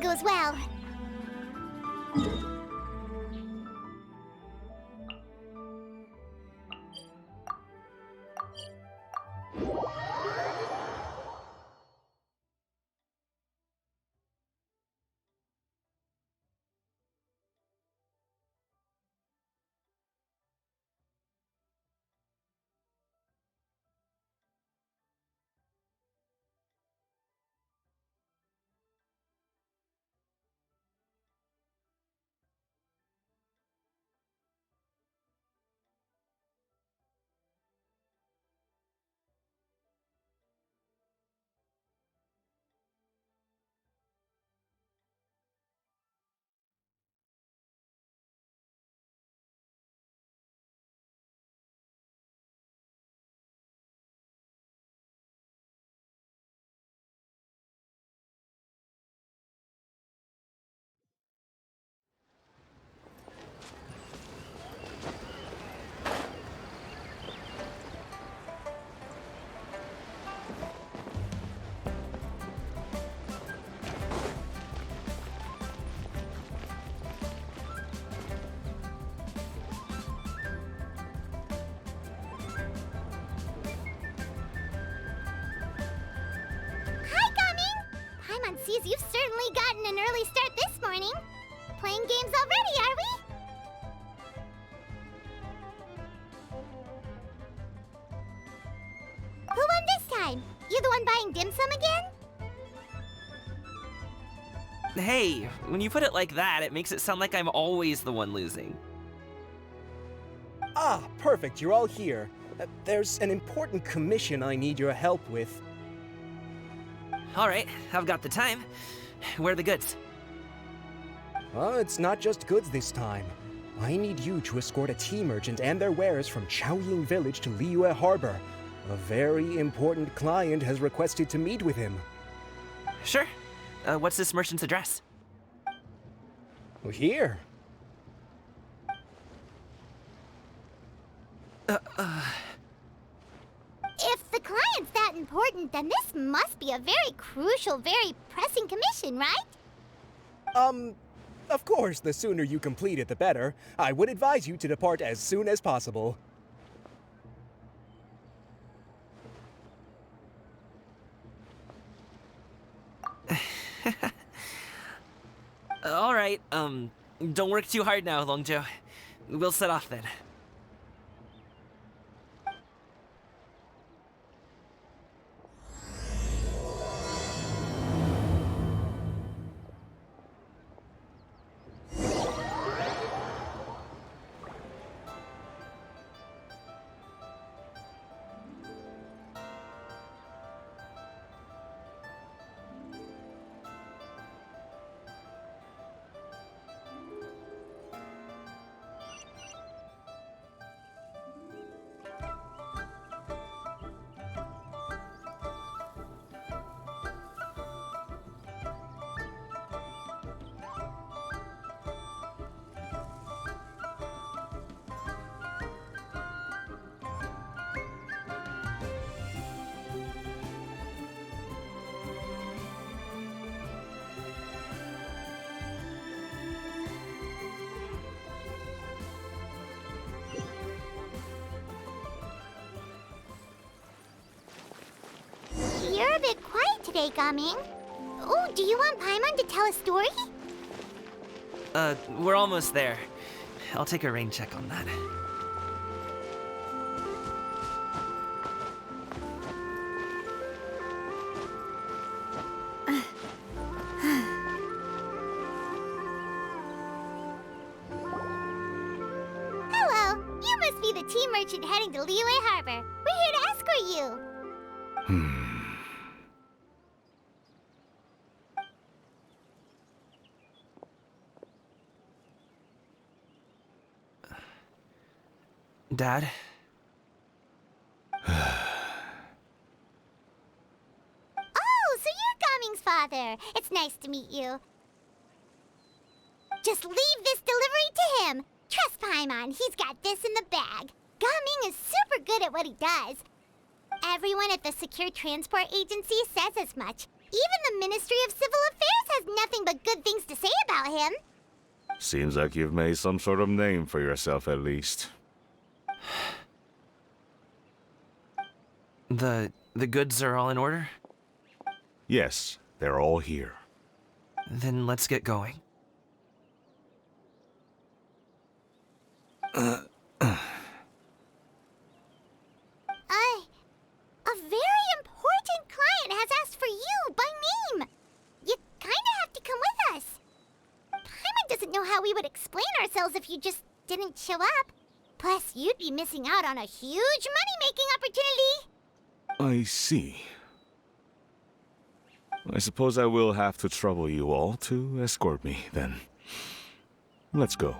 goes well. Paimon sees you've certainly gotten an early start this morning. Playing games already, are we? Who won this time? You the one buying dim sum again? Hey, when you put it like that, it makes it sound like I'm always the one losing. Ah, perfect, you're all here. There's an important commission I need your help with. Alright, I've got the time. Where are the goods? It's not just goods this time. I need you to escort a tea merchant and their wares from Chaoying Village to Liyue Harbor. A very important client has requested to meet with him. Sure. What's this merchant's address? Here. If the client's that important, then this must be a very crucial, very pressing commission, right? Of course, the sooner you complete it, the better. I would advise you to depart as soon as possible. Alright, don't work too hard now, Longjo. We'll set off then. You're a bit quiet today, Gaming. Oh, do you want Paimon to tell a story? We're almost there. I'll take a rain check on that. Hello, you must be the tea merchant heading to Liyue Harbor. We're here to escort you. Dad? Oh, so you're Gaming's father. It's nice to meet you. Just leave this delivery to him. Trust Paimon, he's got this in the bag. Gaming is super good at what he does. Everyone at the Secure Transport Agency says as much. Even the Ministry of Civil Affairs has nothing but good things to say about him. Seems like you've made some sort of name for yourself, at least. The goods are all in order? Yes, they're all here. Then let's get going. A very important client has asked for you by name. You kinda have to come with us. Paimon doesn't know how we would explain ourselves if you just didn't show up. Plus, you'd be missing out on a huge money-making opportunity. I see. I suppose I will have to trouble you all to escort me, then. Let's go.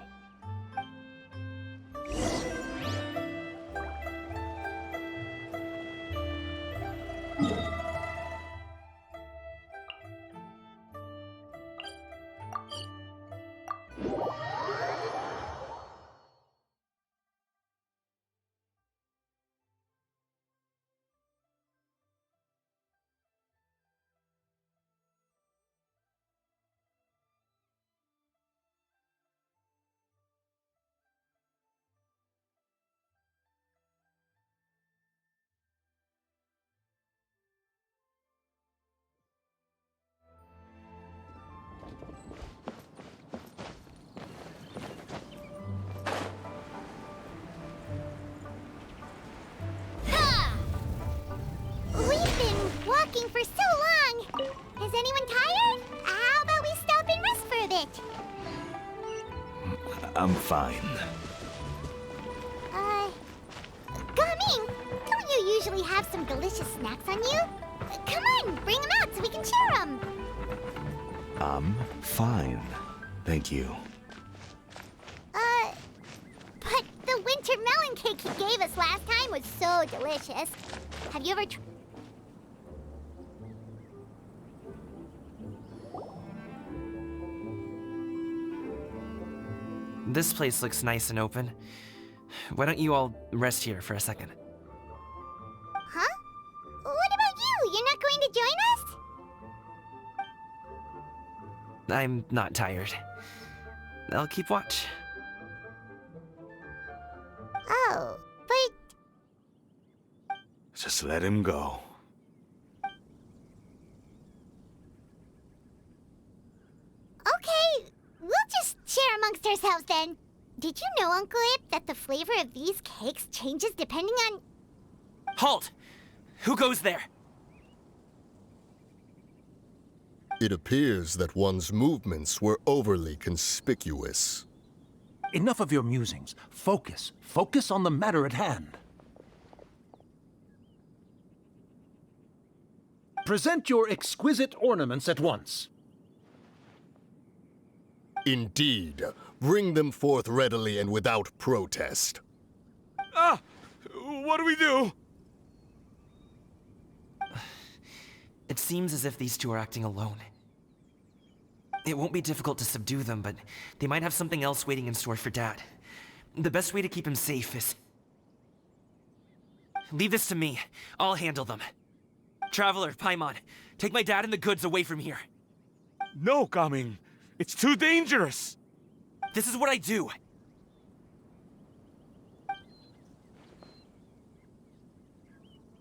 We've been walking for so long. Is anyone tired? How about we stop and rest for a bit? I'm fine. Gaming, don't you usually have some delicious snacks on you? Come on, bring them out so we can share them. I'm fine. Thank you. But the winter melon cake he gave us last time was so delicious. Have you ever This place looks nice and open. Why don't you all rest here for a second? Huh? What about you? You're not going to join us? I'm not tired. I'll keep watch. Oh, but Just let him go. okay, we'll just share amongst ourselves then. Did you know, Uncle Ip, that the flavor of these cakes changes depending on... Halt! Who goes there? It appears that one's movements were overly conspicuous. Enough of your musings. Focus. Focus on the matter at hand. Present your exquisite ornaments at once. Indeed, bring them forth readily and without protest. Ah! What do we do? It seems as if these two are acting alone. It won't be difficult to subdue them, but they might have something else waiting in store for Dad. The best way to keep him safe is... Leave this to me. I'll handle them. Traveler, Paimon, take my dad and the goods away from here. No, Gaming. It's too dangerous. This is what I do.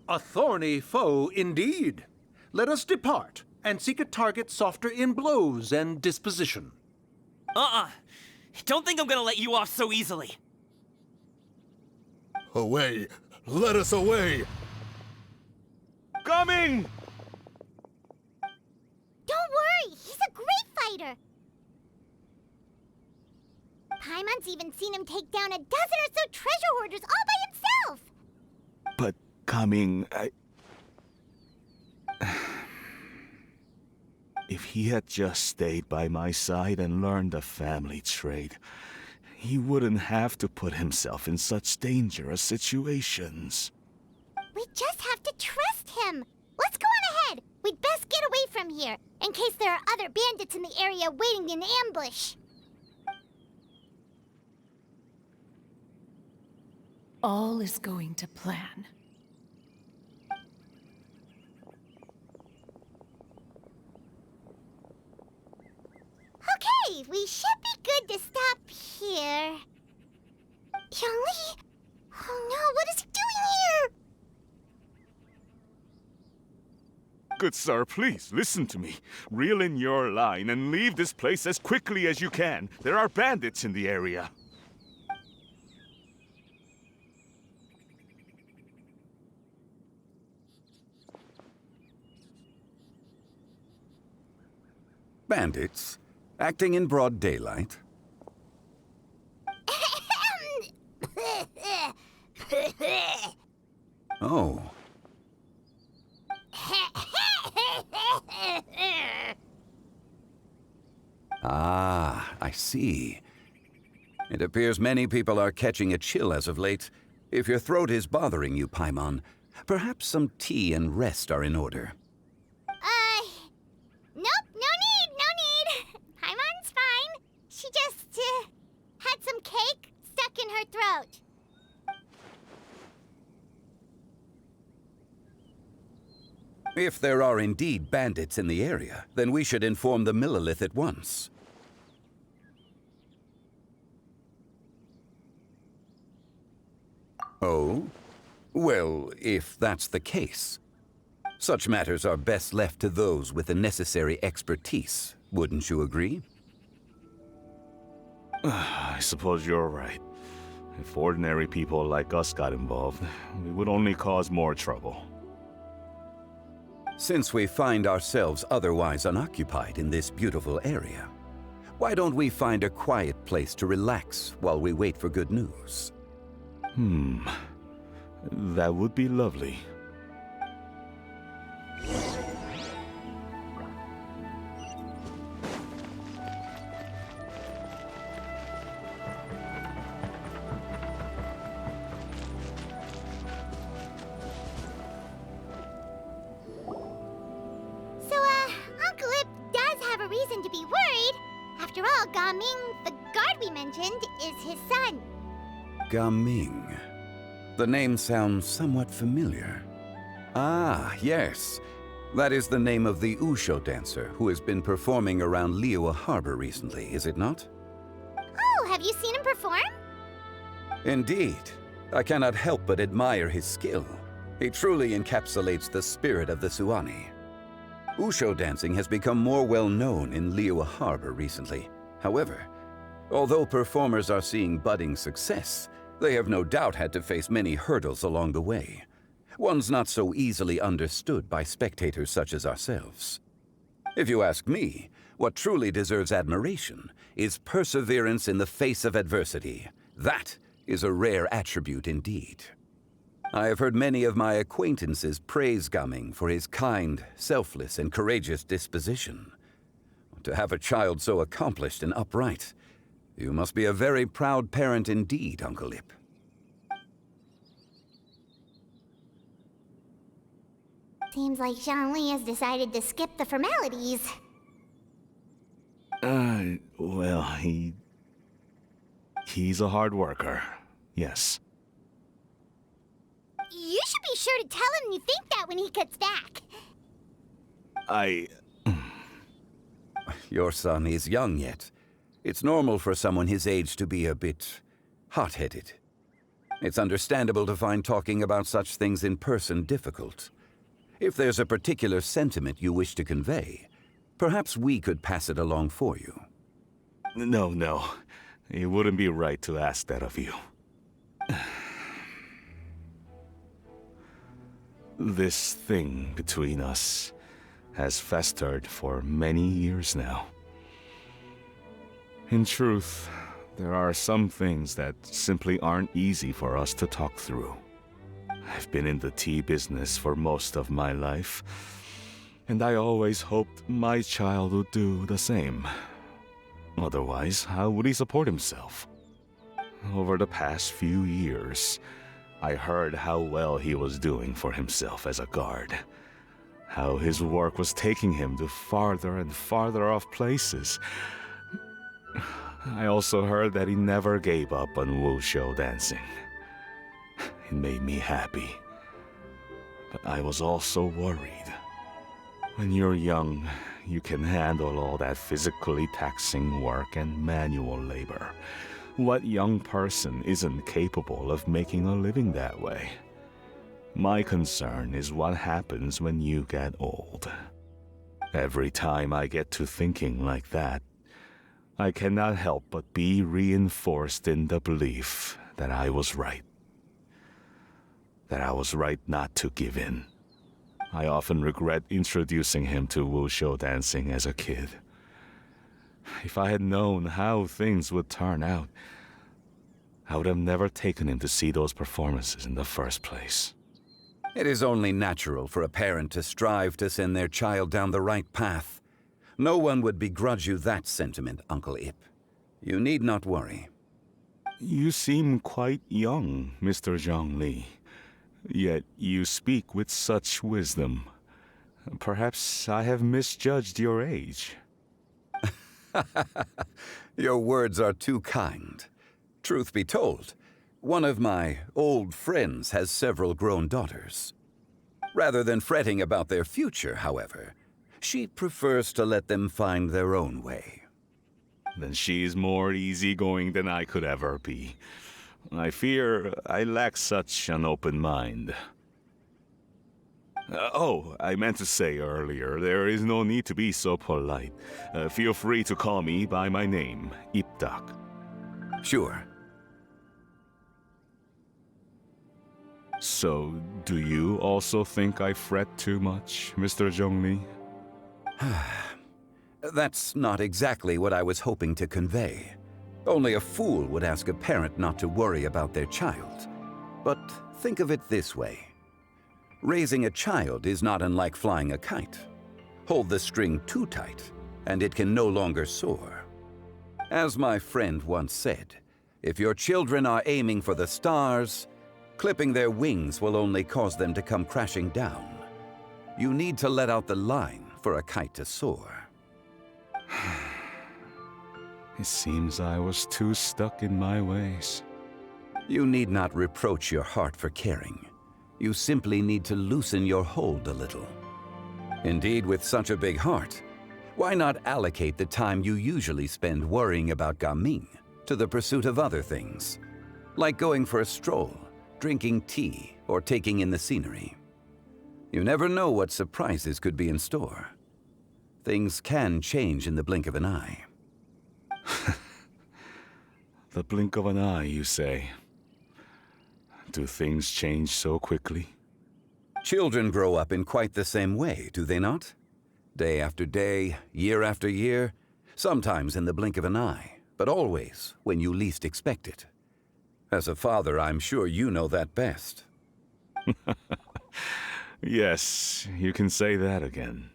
A thorny foe indeed. Let us depart and seek a target softer in blows and disposition. Don't think I'm gonna let you off so easily. Away! Let us away! Coming! Don't worry, he's a great fighter. Paimon's even seen him take down a dozen or so treasure hoarders all by himself. But Coming, If he had just stayed by my side and learned the family trade, he wouldn't have to put himself in such dangerous situations. We just have to trust him. Let's go on ahead. We'd best get away from here, in case there are other bandits in the area waiting in ambush. All is going to plan. Zhongli? Oh no, what is he doing here? Good sir, please listen to me. Reel in your line and leave this place as quickly as you can. There are bandits in the area. Bandits? Acting in broad daylight? Oh. Ah, I see. It appears many people are catching a chill as of late. If your throat is bothering you, Paimon, perhaps some tea and rest are in order. Nope, no need. Paimon's fine. She just, had some cake stuck in her throat. If there are indeed bandits in the area, then we should inform the Millelith at once. Oh? Well, if that's the case. Such matters are best left to those with the necessary expertise, wouldn't you agree? I suppose you're right. If ordinary people like us got involved, we would only cause more trouble. Since we find ourselves otherwise unoccupied in this beautiful area, why don't we find a quiet place to relax while we wait for good news? That would be lovely. So, Uncle Ip does have a reason to be worried. After all, Gaming, the guard we mentioned, is his son. Gaming. The name sounds somewhat familiar. Ah, yes. That is the name of the Wushu dancer who has been performing around Liyue Harbor recently, is it not? Oh, have you seen him perform? Indeed. I cannot help but admire his skill. He truly encapsulates the spirit of the Suani. Wushu dancing has become more well known in Liyue Harbor recently. However, although performers are seeing budding success, they have no doubt had to face many hurdles along the way. Ones not so easily understood by spectators such as ourselves. If you ask me, what truly deserves admiration is perseverance in the face of adversity. That is a rare attribute indeed. I have heard many of my acquaintances praise Gaming for his kind, selfless, and courageous disposition. To have a child so accomplished and upright, you must be a very proud parent indeed, Uncle Ip. Seems like Zhongli has decided to skip the formalities. Well, he's a hard worker. Yes. You should be sure to tell him you think that when he gets back. Your son is young yet. It's normal for someone his age to be a bit hot-headed. It's understandable to find talking about such things in person difficult. If there's a particular sentiment you wish to convey, perhaps we could pass it along for you. No. It wouldn't be right to ask that of you. This thing between us has festered for many years now. In truth, there are some things that simply aren't easy for us to talk through. I've been in the tea business for most of my life, and I always hoped my child would do the same. Otherwise, how would he support himself? Over the past few years, I heard how well he was doing for himself as a guard. How his work was taking him to farther and farther off places. I also heard that he never gave up on Wushu dancing. It made me happy. But I was also worried. When you're young, you can handle all that physically taxing work and manual labor. What young person isn't capable of making a living that way? My concern is what happens when you get old. Every time I get to thinking like that, I cannot help but be reinforced in the belief that I was right. That I was right not to give in. I often regret introducing him to wushu dancing as a kid. If I had known how things would turn out, I would have never taken him to see those performances in the first place. It is only natural for a parent to strive to send their child down the right path. No one would begrudge you that sentiment, Uncle Ip. You need not worry. You seem quite young, Mr. Zhongli. Yet you speak with such wisdom. Perhaps I have misjudged your age. Your words are too kind. Truth be told, one of my old friends has several grown daughters. Rather than fretting about their future, however, she prefers to let them find their own way. Then she's more easygoing than I could ever be. I fear I lack such an open mind. I meant to say earlier, there is no need to be so polite. Feel free to call me by my name, Ipdak. Sure. So, do you also think I fret too much, Mr. Zhongli? That's not exactly what I was hoping to convey. Only a fool would ask a parent not to worry about their child. But think of it this way. Raising a child is not unlike flying a kite. Hold the string too tight, and it can no longer soar. As my friend once said, if your children are aiming for the stars, clipping their wings will only cause them to come crashing down. You need to let out the line for a kite to soar. It seems I was too stuck in my ways. You need not reproach your heart for caring. You simply need to loosen your hold a little. Indeed, with such a big heart, why not allocate the time you usually spend worrying about Gaming to the pursuit of other things, like going for a stroll, drinking tea, or taking in the scenery. You never know what surprises could be in store. Things can change in the blink of an eye. The blink of an eye, you say? Do things change so quickly? Children grow up in quite the same way, do they not? Day after day, year after year, sometimes in the blink of an eye, but always when you least expect it. As a father, I'm sure you know that best. Yes, you can say that again.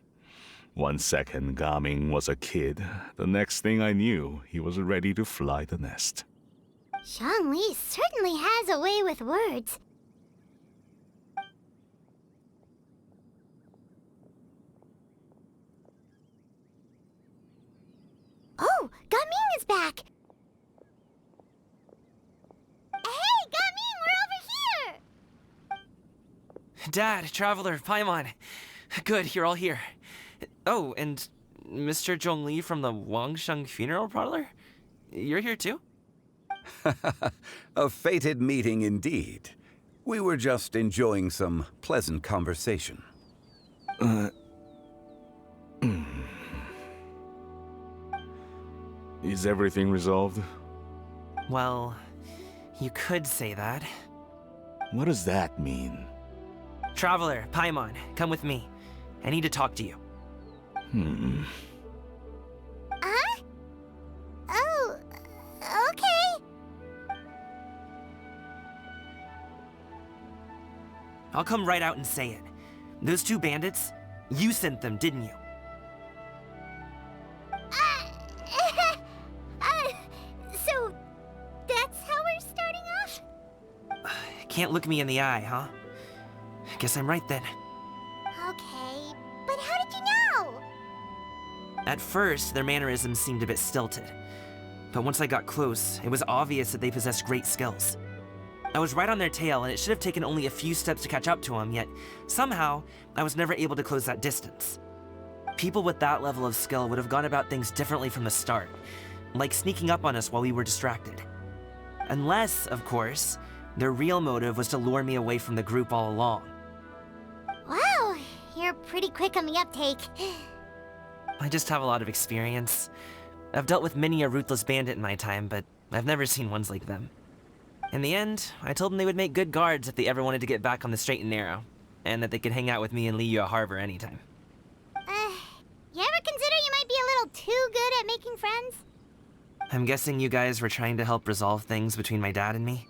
1 second, Gaming was a kid. The next thing I knew, he was ready to fly the nest. Zhongli certainly has a way with words. Oh, Gaming is back! Hey, Gaming, we're over here! Dad, Traveler, Paimon. Good, you're all here. Oh, and Mr. Zhongli from the Wangsheng Funeral Parlor? You're here too? A fated meeting indeed. We were just enjoying some pleasant conversation. Is everything resolved? Well, you could say that. What does that mean? Traveler, Paimon, come with me. I need to talk to you. Huh? Oh, okay. I'll come right out and say it. Those two bandits, you sent them, didn't you? So that's how we're starting off? Can't look me in the eye, huh? Guess I'm right then. Okay, but how did you know? At first, their mannerisms seemed a bit stilted. But once I got close, it was obvious that they possessed great skills. I was right on their tail, and it should have taken only a few steps to catch up to them, yet somehow, I was never able to close that distance. People with that level of skill would have gone about things differently from the start, like sneaking up on us while we were distracted. Unless, of course, their real motive was to lure me away from the group all along. Wow, you're pretty quick on the uptake. I just have a lot of experience. I've dealt with many a ruthless bandit in my time, but I've never seen ones like them. In the end, I told them they would make good guards if they ever wanted to get back on the straight and narrow, and that they could hang out with me in Liyue Harbor anytime. You ever consider you might be a little too good at making friends? I'm guessing you guys were trying to help resolve things between my dad and me?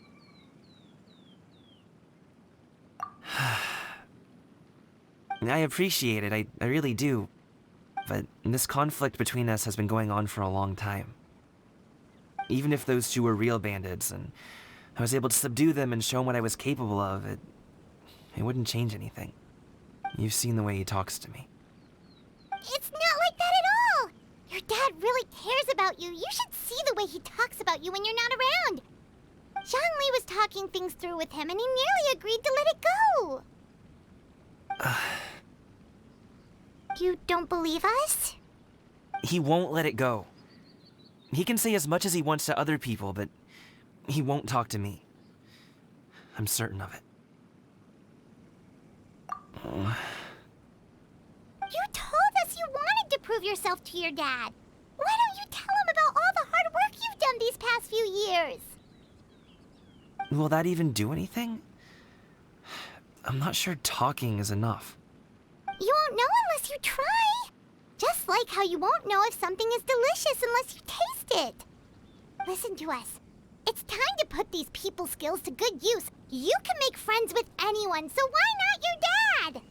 I appreciate it, I really do. But this conflict between us has been going on for a long time. Even if those two were real bandits, and I was able to subdue them and show him what I was capable of, it wouldn't change anything. You've seen the way he talks to me. It's not like that at all! Your dad really cares about you. You should see the way he talks about you when you're not around. Zhongli was talking things through with him, and he nearly agreed to let it go. You don't believe us? He won't let it go. He can say as much as he wants to other people, but he won't talk to me. I'm certain of it. You told us you wanted to prove yourself to your dad. Why don't you tell him about all the hard work you've done these past few years? Will that even do anything? I'm not sure talking is enough. You won't know unless you try. Just like how you won't know if something is delicious unless you taste it. Listen to us. It's time to put these people skills to good use. You can make friends with anyone, so why not your dad?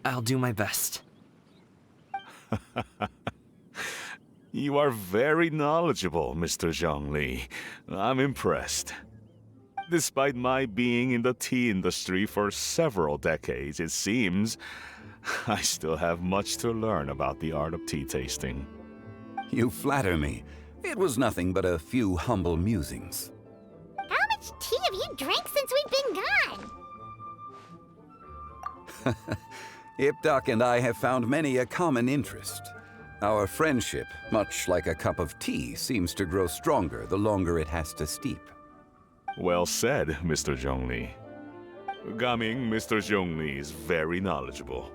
I'll do my best. You are very knowledgeable, Mr. Zhongli. I'm impressed. Despite my being in the tea industry for several decades, it seems I still have much to learn about the art of tea tasting. You flatter me. It was nothing but a few humble musings. How much tea have you drank since we've been gone? Ipdak and I have found many a common interest. Our friendship, much like a cup of tea, seems to grow stronger the longer it has to steep. Well said, Mr. Zhongli. Gaming, Mr. Zhongli is very knowledgeable.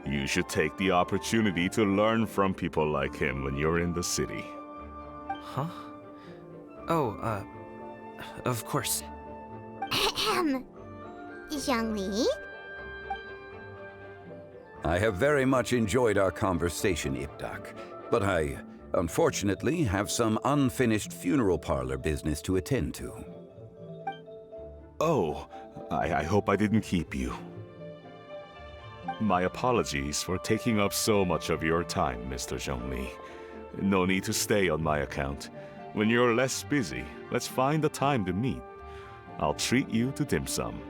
You should take the opportunity to learn from people like him when you're in the city. Huh? Oh, of course. Ahem. Zhongli? I have very much enjoyed our conversation, Ipdak, but I, unfortunately, have some unfinished funeral parlor business to attend to. Oh, I hope I didn't keep you. My apologies for taking up so much of your time, Mr. Zhongli. No need to stay on my account. When you're less busy, let's find a time to meet. I'll treat you to dim sum.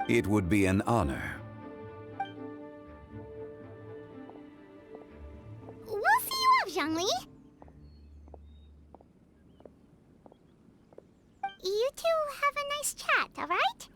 It would be an honor. We'll see you off, Zhongli. You two have a nice chat, all right?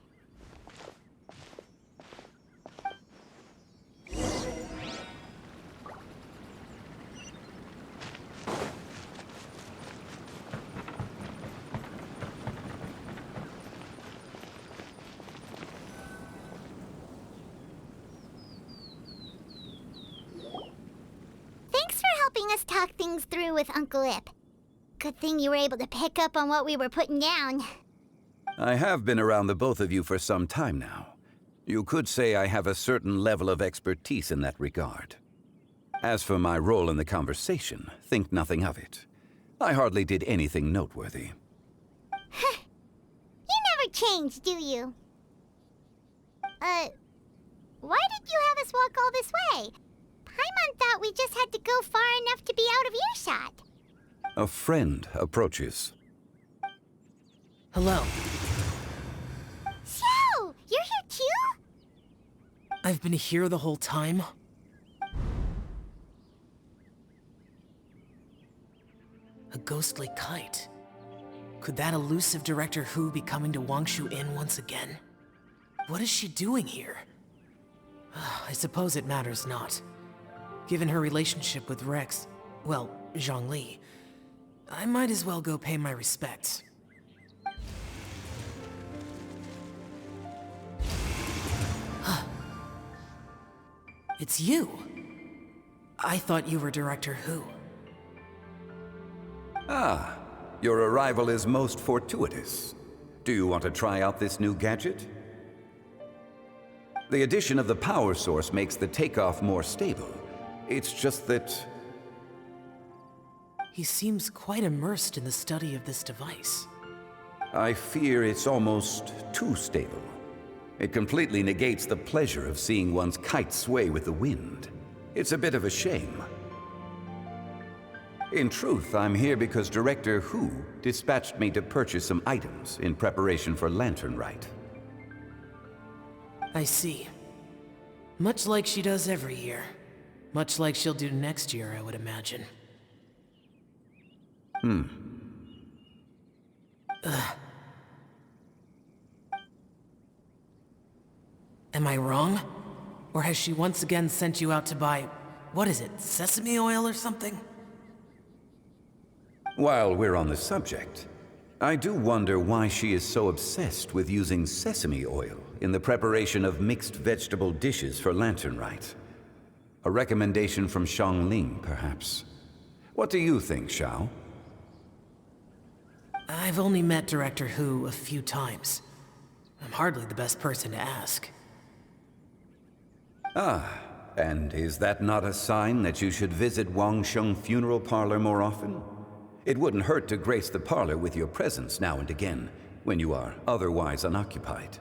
Thanks for helping us talk things through with Uncle Ip. Good thing you were able to pick up on what we were putting down. I have been around the both of you for some time now. You could say I have a certain level of expertise in that regard. As for my role in the conversation, think nothing of it. I hardly did anything noteworthy. You never change, do you? Why did you have us walk all this way? Paimon thought we just had to go far enough to be out of earshot. A friend approaches. Hello. So, you're here too? I've been here the whole time? A ghostly kite. Could that elusive Director Hu be coming to Wangshu Inn once again? What is she doing here? I suppose it matters not. Given her relationship with Rex, well, Zhongli, I might as well go pay my respects. It's you! I thought you were Director Who. Ah, your arrival is most fortuitous. Do you want to try out this new gadget? The addition of the power source makes the takeoff more stable. It's just that... He seems quite immersed in the study of this device. I fear it's almost too stable. It completely negates the pleasure of seeing one's kite sway with the wind. It's a bit of a shame. In truth, I'm here because Director Who dispatched me to purchase some items in preparation for Lantern Rite. I see. Much like she does every year. Much like she'll do next year, I would imagine. Am I wrong? Or has she once again sent you out to buy, what is it, sesame oil or something? While we're on the subject, I do wonder why she is so obsessed with using sesame oil in the preparation of mixed vegetable dishes for Lantern Rite. A recommendation from Xiangling, perhaps. What do you think, Xiao? I've only met Director Who a few times. I'm hardly the best person to ask. Ah, and is that not a sign that you should visit Wangsheng Funeral Parlor more often? It wouldn't hurt to grace the parlor with your presence now and again, when you are otherwise unoccupied.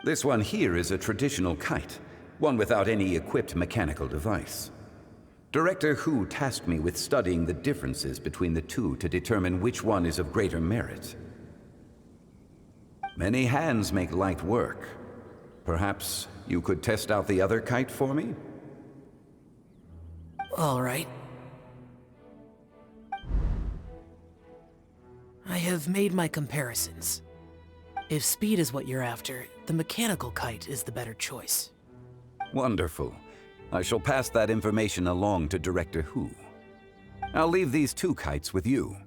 This one here is a traditional kite, one without any equipped mechanical device. Director Who tasked me with studying the differences between the two to determine which one is of greater merit. Many hands make light work. Perhaps you could test out the other kite for me? All right. I have made my comparisons. If speed is what you're after, the mechanical kite is the better choice. Wonderful. I shall pass that information along to Director Who. I'll leave these two kites with you.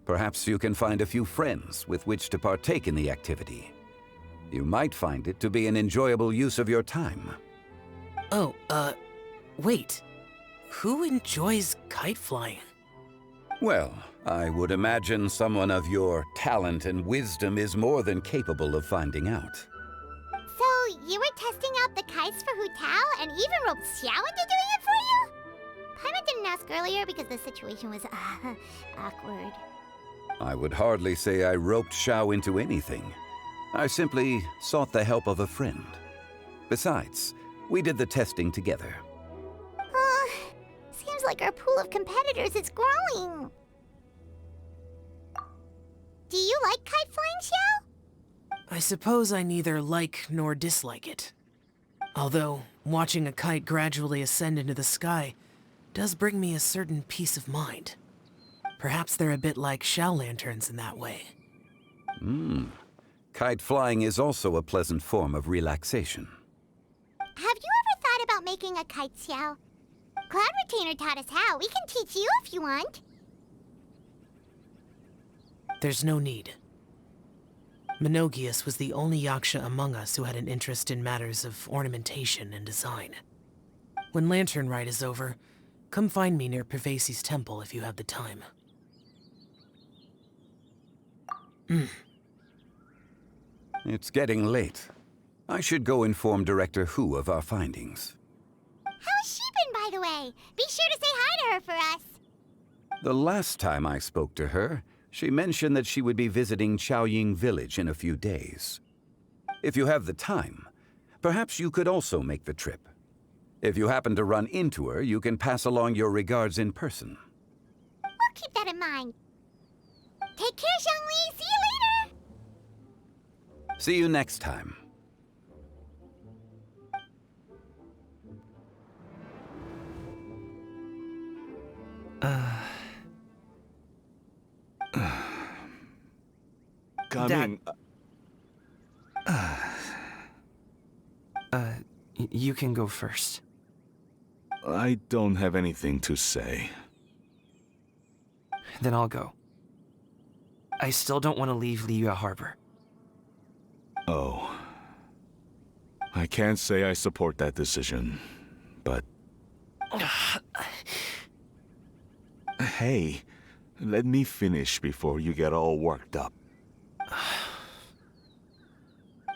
Perhaps you can find a few friends with which to partake in the activity. You might find it to be an enjoyable use of your time. Oh, wait. Who enjoys kite flying? Well, I would imagine someone of your talent and wisdom is more than capable of finding out. So, you were testing out the kites for Hu Tao and even roped Xiao into doing it for you? Paimon didn't ask earlier because the situation was, awkward. I would hardly say I roped Xiao into anything. I simply sought the help of a friend. Besides, we did the testing together. Seems like our pool of competitors is growing. Do you like kite flying, Xiao? I suppose I neither like nor dislike it. Although, watching a kite gradually ascend into the sky does bring me a certain peace of mind. Perhaps they're a bit like shell lanterns in that way. Kite flying is also a pleasant form of relaxation. Have you ever thought about making a kite, Xiao? Cloud Retainer taught us how. We can teach you if you want. There's no need. Menogias was the only Yaksha among us who had an interest in matters of ornamentation and design. When Lantern Rite is over, come find me near Pervasi's temple if you have the time. It's getting late. I should go inform Director Who of our findings. How's she been, by the way? Be sure to say hi to her for us. The last time I spoke to her, she mentioned that she would be visiting Chaoying Village in a few days. If you have the time, perhaps you could also make the trip. If you happen to run into her, you can pass along your regards in person. We'll keep that in mind. Take care, Zhongli. See you later. See you next time. Coming. You can go first. I don't have anything to say. Then I'll go. I still don't want to leave Liyue Harbor. Oh. I can't say I support that decision, but... Hey, let me finish before you get all worked up.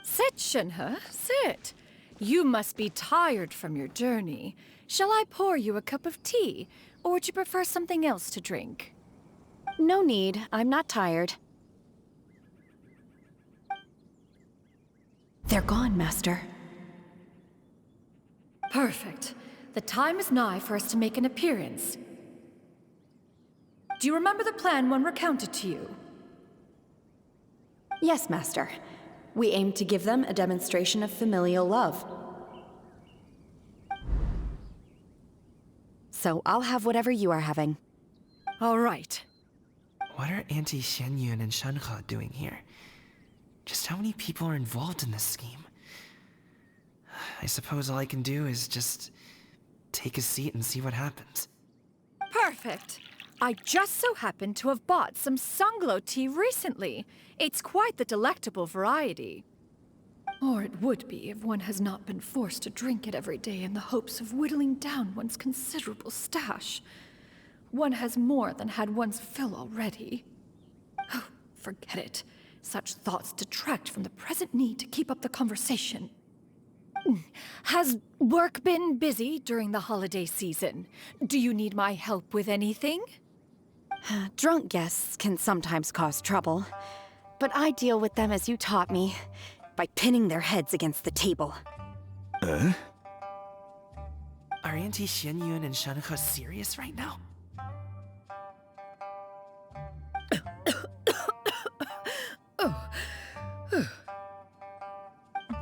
Sit, Shenhe, sit. You must be tired from your journey. Shall I pour you a cup of tea, or would you prefer something else to drink? No need. I'm not tired. They're gone, Master. Perfect. The time is nigh for us to make an appearance. Do you remember the plan when recounted to you? Yes, Master. We aim to give them a demonstration of familial love. So I'll have whatever you are having. All right. What are Auntie Xianyun and Shenhe doing here? Just how many people are involved in this scheme? I suppose all I can do is just take a seat and see what happens. Perfect. I just so happen to have bought some Sunglow tea recently. It's quite the delectable variety. Or it would be if one has not been forced to drink it every day in the hopes of whittling down one's considerable stash. One has more than had one's fill already. Oh, forget it. Such thoughts detract from the present need to keep up the conversation. Has work been busy during the holiday season? Do you need my help with anything? Drunk guests can sometimes cause trouble, but I deal with them as you taught me, by pinning their heads against the table. Are Auntie Xianyun and Shenhe serious right now?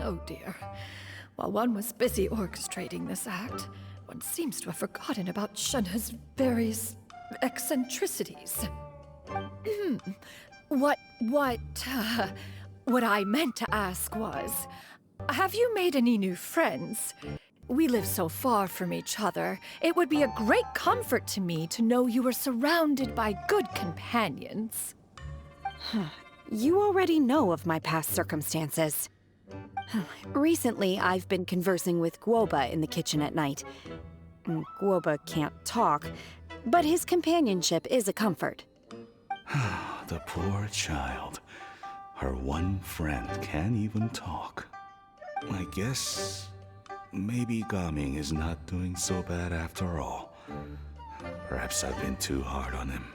Oh dear. While one was busy orchestrating this act, one seems to have forgotten about Shenhe's various eccentricities. What I meant to ask was, have you made any new friends? We live so far from each other, it would be a great comfort to me to know you were surrounded by good companions. You already know of my past circumstances. Recently, I've been conversing with Guoba in the kitchen at night. Guoba can't talk, but his companionship is a comfort. The poor child. Her one friend can't even talk. I guess maybe Gaming is not doing so bad after all. Perhaps I've been too hard on him.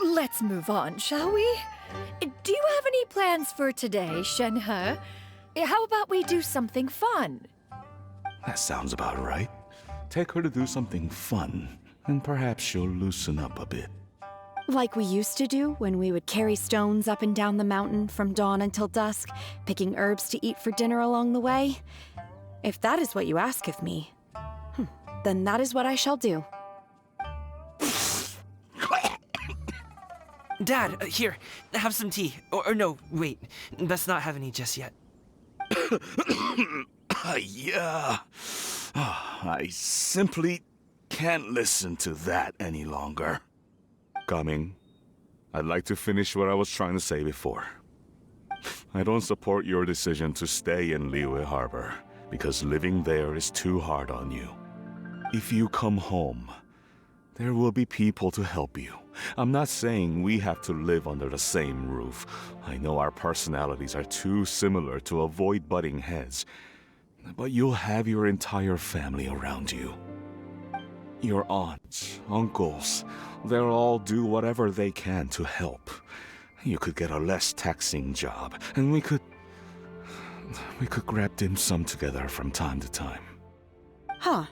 Let's move on, shall we? Do you have any plans for today, Shenhe? How about we do something fun? That sounds about right. Take her to do something fun, and perhaps she'll loosen up a bit. Like we used to do when we would carry stones up and down the mountain from dawn until dusk, picking herbs to eat for dinner along the way? If that is what you ask of me, then that is what I shall do. Dad, here, have some tea. Or no, wait, let's not have any just yet. Yeah. I simply can't listen to that any longer. Gaming, I'd like to finish what I was trying to say before. I don't support your decision to stay in Liyue Harbor, because living there is too hard on you. If you come home, there will be people to help you. I'm not saying we have to live under the same roof. I know our personalities are too similar to avoid butting heads. But you'll have your entire family around you. Your aunts, uncles, they'll all do whatever they can to help. You could get a less taxing job, and we could grab dim sum together from time to time. Huh.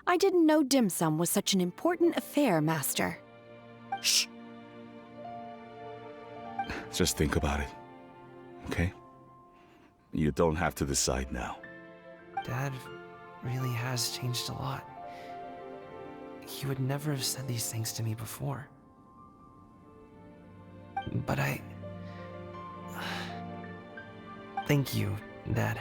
I didn't know dim sum was such an important affair, Master. Shh. Just think about it, okay? You don't have to decide now. Dad really has changed a lot. He would never have said these things to me before. But thank you, Dad.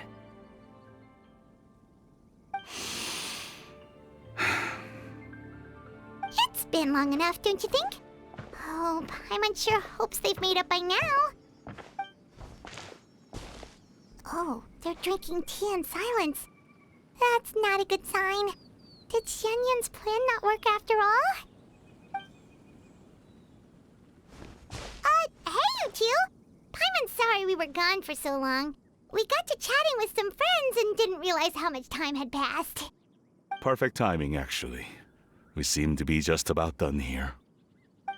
been long enough, don't you think? Oh, Paimon sure hopes they've made up by now. Oh, they're drinking tea in silence. That's not a good sign. Did Xianyun's plan not work after all? Hey, you two! Paimon's sorry we were gone for so long. We got to chatting with some friends and didn't realize how much time had passed. Perfect timing, actually. We seem to be just about done here.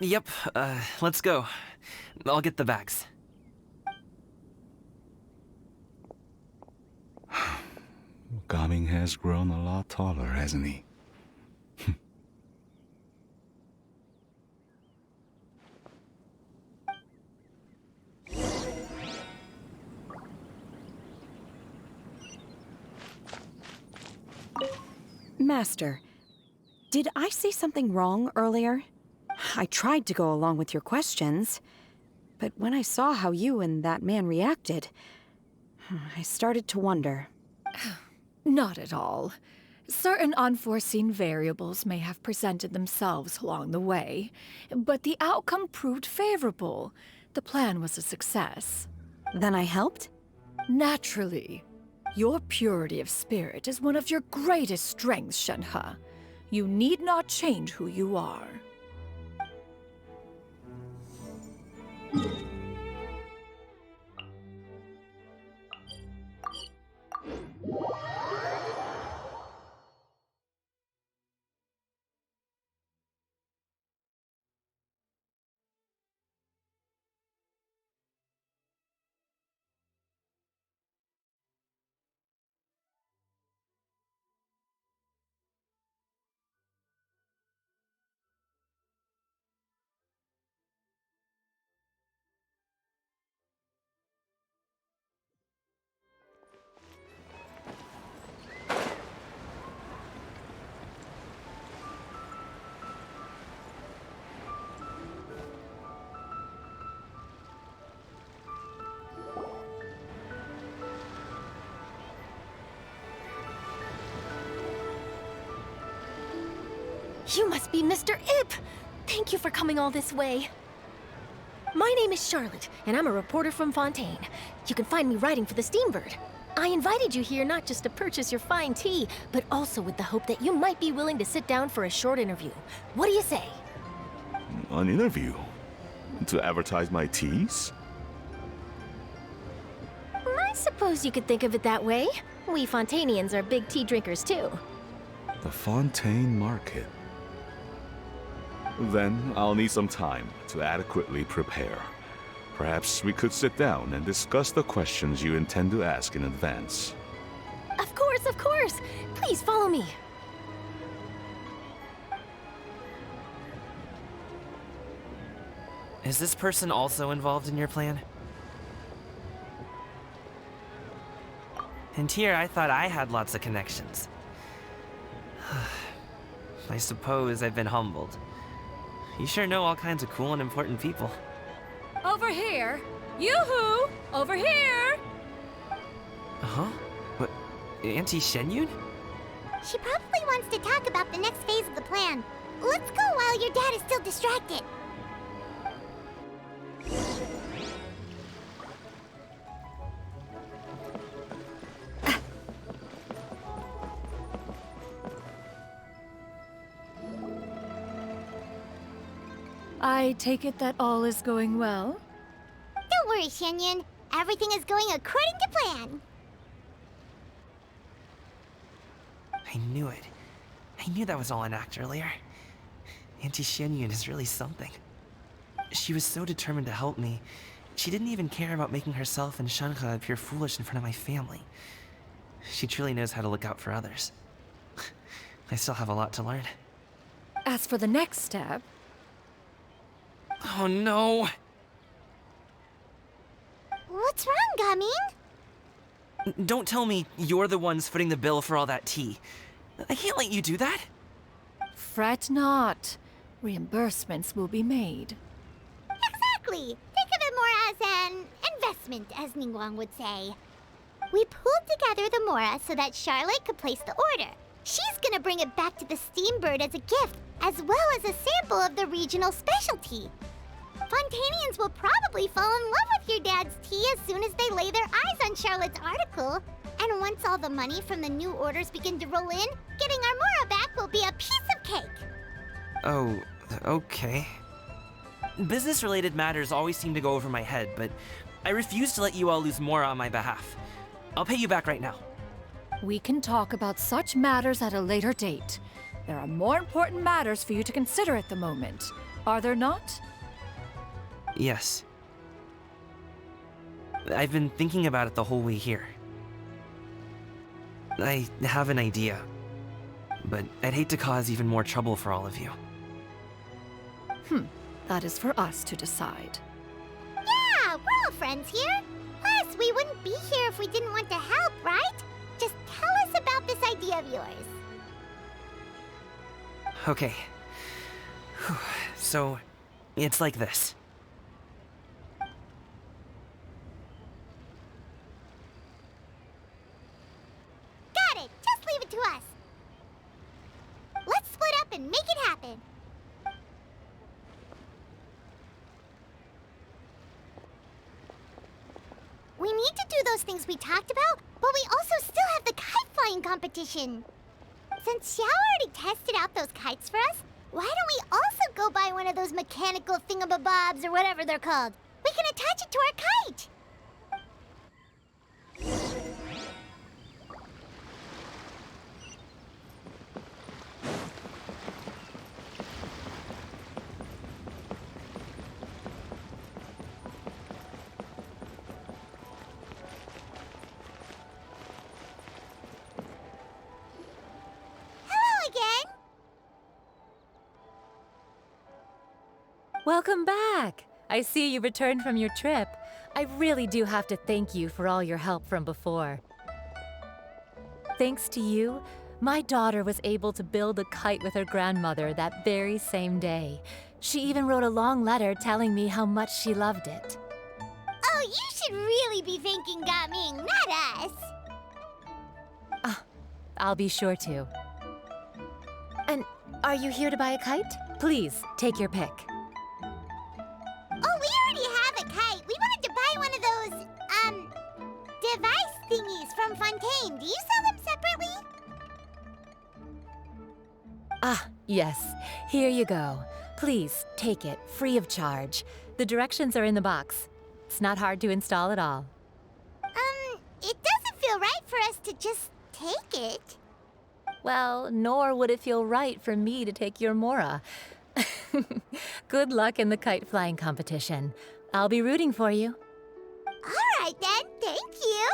Yep, let's go. I'll get the bags. Gaming has grown a lot taller, hasn't he? Master, did I say something wrong earlier? I tried to go along with your questions, but when I saw how you and that man reacted, I started to wonder. Not at all. Certain unforeseen variables may have presented themselves along the way, but the outcome proved favorable. The plan was a success. Then I helped? Naturally. Your purity of spirit is one of your greatest strengths, Shenhe. You need not change who you are. You must be Mr. Ip! Thank you for coming all this way. My name is Charlotte, and I'm a reporter from Fontaine. You can find me writing for the Steambird. I invited you here not just to purchase your fine tea, but also with the hope that you might be willing to sit down for a short interview. What do you say? An interview? To advertise my teas? I suppose you could think of it that way. We Fontainians are big tea drinkers, too. The Fontaine Market. Then I'll need some time to adequately prepare. Perhaps we could sit down and discuss the questions you intend to ask in advance. Of course, of course! Please follow me. Is this person also involved in your plan? And here I thought I had lots of connections. I suppose I've been humbled. You sure know all kinds of cool and important people. Over here! Yoo-hoo! Over here! Uh-huh? What? Auntie Shenyun? She probably wants to talk about the next phase of the plan. Let's go while your dad is still distracted. I take it that all is going well? Don't worry, Shenyun. Everything is going according to plan. I knew it. I knew that was all an act earlier. Auntie Shenyun is really something. She was so determined to help me. She didn't even care about making herself and Shenhe appear foolish in front of my family. She truly knows how to look out for others. I still have a lot to learn. As for the next step... Oh no! What's wrong, Gaming? Don't tell me you're the ones footing the bill for all that tea. I can't let you do that. Fret not. Reimbursements will be made. Exactly. Think of it more as an investment, as Ningguang would say. We pooled together the Mora so that Charlotte could place the order. She's gonna bring it back to the Steambird as a gift, as well as a sample of the regional specialty. Fontanians will probably fall in love with your dad's tea as soon as they lay their eyes on Charlotte's article. And once all the money from the new orders begin to roll in, getting our Mora back will be a piece of cake. Oh, okay. Business-related matters always seem to go over my head, but I refuse to let you all lose more on my behalf. I'll pay you back right now. We can talk about such matters at a later date. There are more important matters for you to consider at the moment, are there not? Yes. I've been thinking about it the whole way here. I have an idea, but I'd hate to cause even more trouble for all of you. That is for us to decide. Yeah, we're all friends here. Plus, we wouldn't be here if we didn't want to help, right? Just tell us about this idea of yours. Okay. Whew. So, it's like this. Got it! Just leave it to us. Let's split up and make it happen. We need to do those things we talked about, but we also still have the kite flying competition. Since Xiao already tested out those kites for us, why don't we also go buy one of those mechanical thingamabobs or whatever they're called? We can attach it to our kite. Again? Welcome back! I see you returned from your trip. I really do have to thank you for all your help from before. Thanks to you, my daughter was able to build a kite with her grandmother that very same day. She even wrote a long letter telling me how much she loved it. Oh, you should really be thanking Gaming, not us. I'll be sure to. And are you here to buy a kite? Please, take your pick. Oh, we already have a kite. We wanted to buy one of those, device thingies from Fontaine. Do you sell them separately? Yes. Here you go. Please, take it, free of charge. The directions are in the box. It's not hard to install at all. It doesn't feel right for us to just take it. Well, nor would it feel right for me to take your Mora. Good luck in the kite flying competition. I'll be rooting for you. All right then, thank you.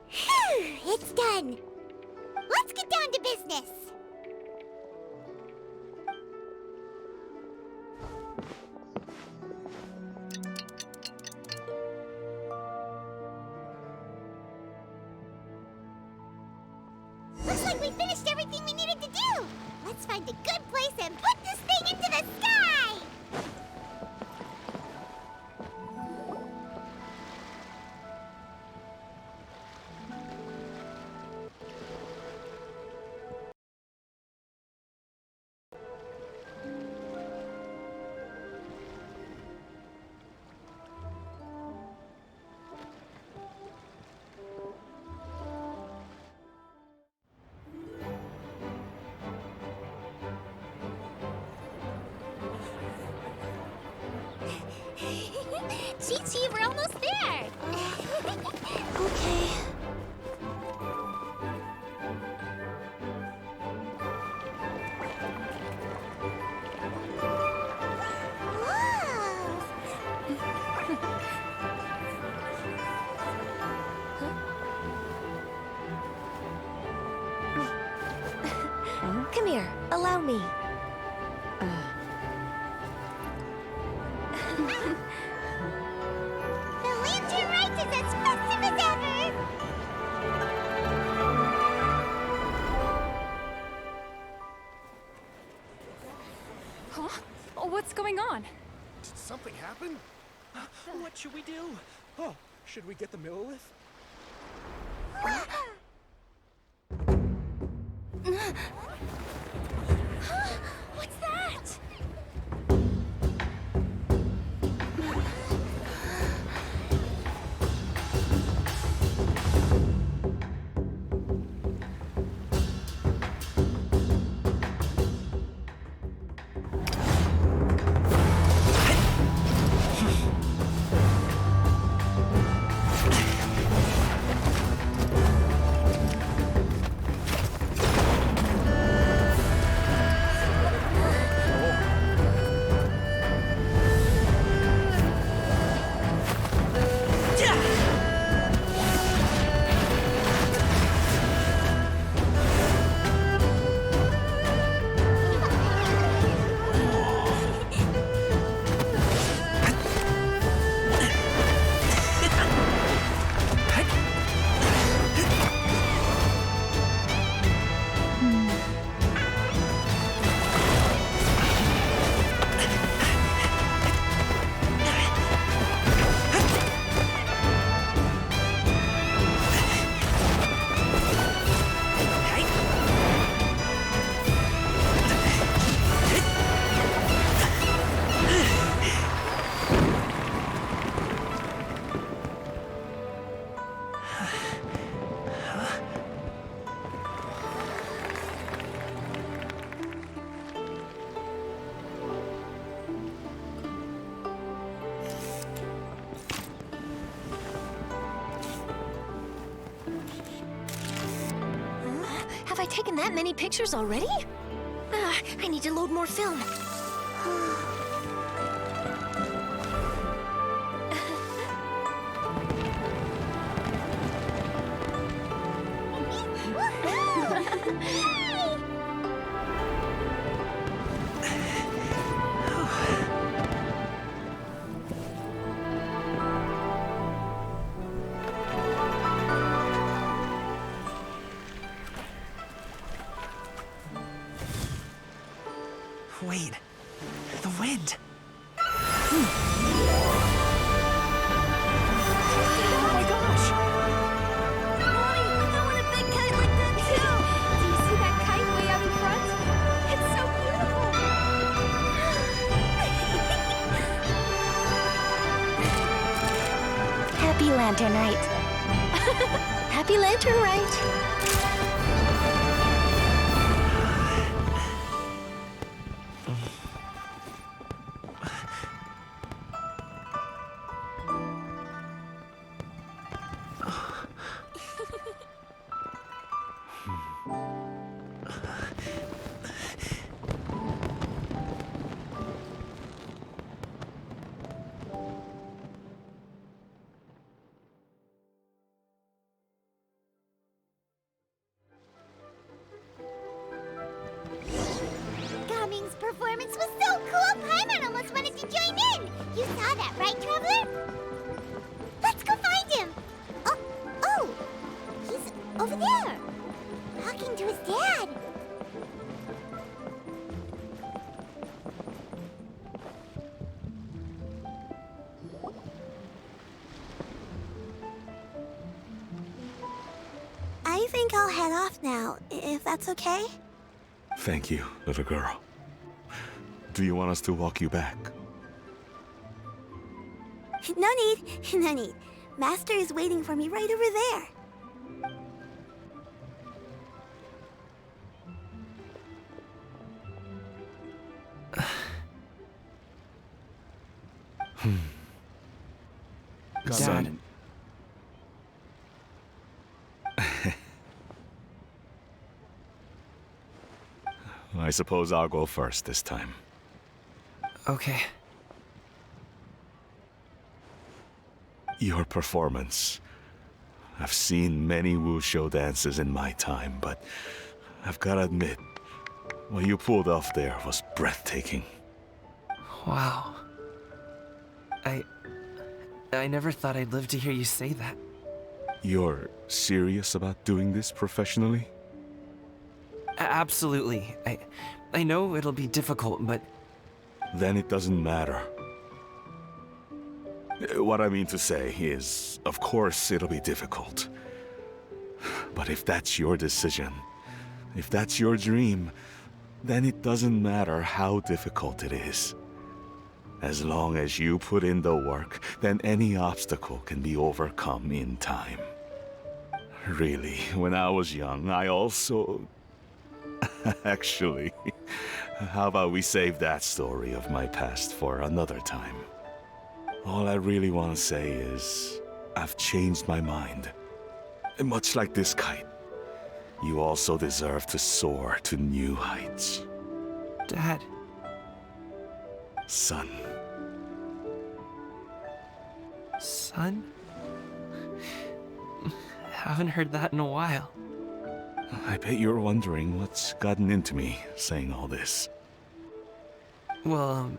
Phew, it's done. Let's get down to business. Looks like we finished everything we needed to do. Let's find a good place and put this thing into the sky. Chi-Chi, we're almost there. Okay. Come here, allow me. The lantern rite is as festive as ever! Huh? Oh, what's going on? Did something happen? What should we do? Oh, should we get the Millilith? What's that? Have I taken that many pictures already? I need to load more film. Wait, the wind. Oh my gosh! Mommy, I want a big kite like that too! Do you see that kite way out in front? It's so beautiful! Happy Lantern Rite. Happy Lantern Rite. Gaming's performance was so cool, Paimon almost wanted to join in! You saw that, right, Traveler? Let's go find him! Oh! He's over there! Talking to his dad! I think I'll head off now, if that's okay? Thank you, little girl. Do you want us to walk you back? No need, no need. Master is waiting for me right over there. Dad. I suppose I'll go first this time. Okay. Your performance. I've seen many wushou dances in my time, but I've gotta admit, what you pulled off there was breathtaking. Wow. I never thought I'd live to hear you say that. You're serious about doing this professionally? Absolutely. I know it'll be difficult, but... Then it doesn't matter. What I mean to say is, of course, it'll be difficult. But if that's your decision, if that's your dream, then it doesn't matter how difficult it is. As long as you put in the work, then any obstacle can be overcome in time. Really, when I was young, I also... Actually, how about we save that story of my past for another time? All I really want to say is, I've changed my mind. Much like this kite, you also deserve to soar to new heights. Dad. Son. Son? Haven't heard that in a while. I bet you're wondering what's gotten into me saying all this. Well,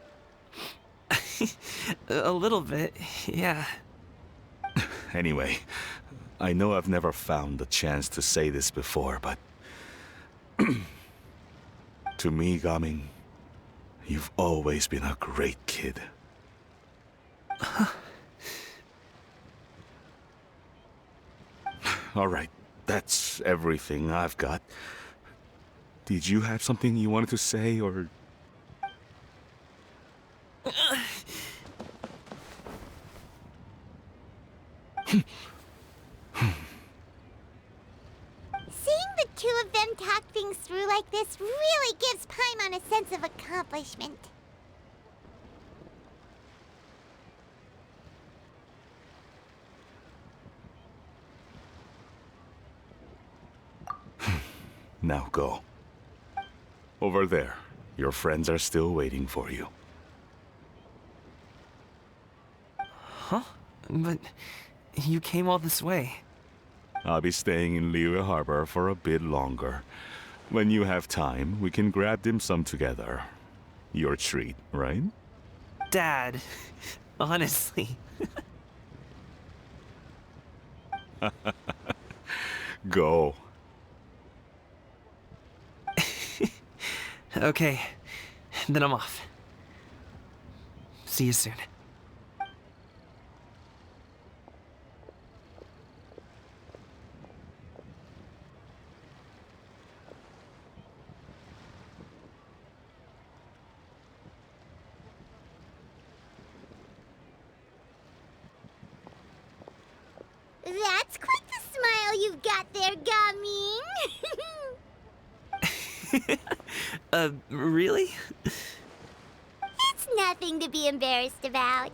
a little bit, yeah. Anyway, I know I've never found the chance to say this before, but... to me, Gaming, you've always been a great kid. All right, that's everything I've got. Did you have something you wanted to say, or... Seeing the two of them talk things through like this really gives Paimon a sense of accomplishment. Now go. Over there. Your friends are still waiting for you. Huh? But you came all this way. I'll be staying in Liyue Harbor for a bit longer. When you have time, we can grab dim sum together. Your treat, right? Dad, honestly. Go. Okay, then I'm off. See you soon. That's quite the smile you've got there, Gaming. Really? It's nothing to be embarrassed about.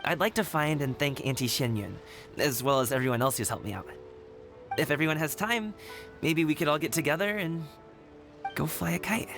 I'd like to find and thank Auntie Xinyun, as well as everyone else who's helped me out. If everyone has time, maybe we could all get together and go fly a kite.